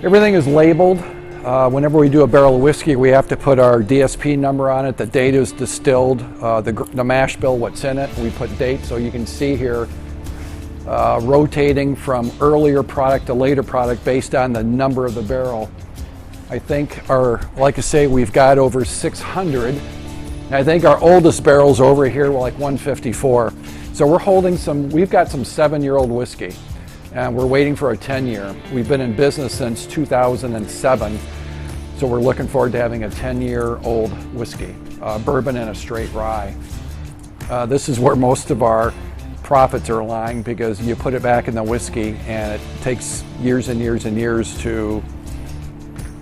Everything is labeled. Whenever we do a barrel of whiskey, we have to put our DSP number on it, the date is distilled, the mash bill, what's in it. We put dates, so you can see here rotating from earlier product to later product based on the number of the barrel. I think like I say, we've got over 600. And I think our oldest barrels over here were like 154. So we're holding we've got some 7-year-old whiskey, and we're waiting for a 10-year. We've been in business since 2007, so we're looking forward to having a 10-year-old whiskey, bourbon and a straight rye. This is where most of our profits are lying, because you put it back in the whiskey and it takes years and years and years to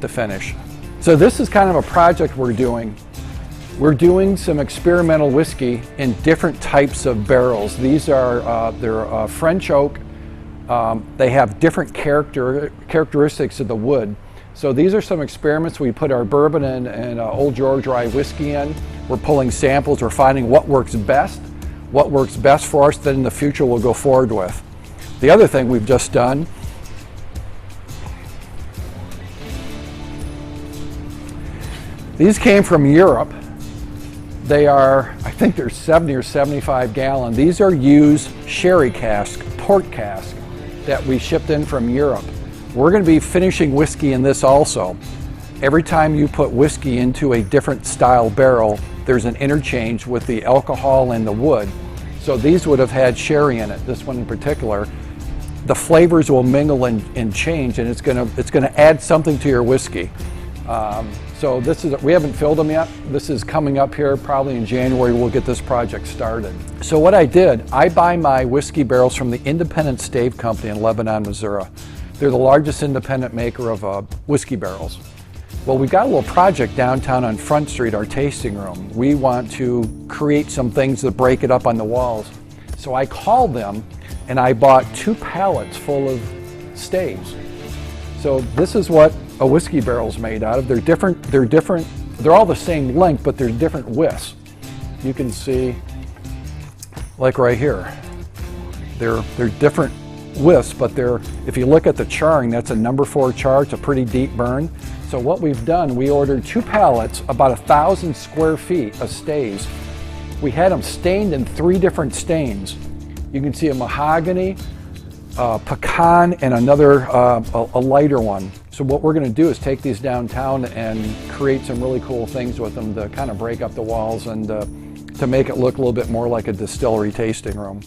finish. So this is kind of a project we're doing. We're doing some experimental whiskey in different types of barrels. These are they're French oak. They have different characteristics of the wood. So these are some experiments. We put our bourbon and Old George rye whiskey in. We're pulling samples. We're finding what works best for us that in the future we'll go forward with. The other thing we've just done, these came from Europe. They are, I think they're 70 or 75 gallon. These are used sherry cask, port cask that we shipped in from Europe. We're going to be finishing whiskey in this also. Every time you put whiskey into a different style barrel, there's an interchange with the alcohol and the wood. So these would have had sherry in it, this one in particular. The flavors will mingle and change, and it's going to add something to your whiskey. So we haven't filled them yet. This is coming up here probably in January. We'll get this project started. So what I did, I buy my whiskey barrels from the Independent Stave Company in Lebanon, Missouri. They're the largest independent maker of whiskey barrels. Well, we've got a little project downtown on Front Street, our tasting room. We want to create some things that break it up on the walls. So I called them and I bought 2 pallets full of staves. So this is what a whiskey barrel is made out of. They're different, they're all the same length, but they're different widths. You can see, like right here, they're different widths, but if you look at the charring, that's a number 4 char, it's a pretty deep burn. So what we've done, we ordered 2 pallets, about 1,000 square feet of staves. We had them stained in 3 different stains. You can see a mahogany, pecan, and another a lighter one. So what we're going to do is take these downtown and create some really cool things with them to kind of break up the walls and to make it look a little bit more like a distillery tasting room.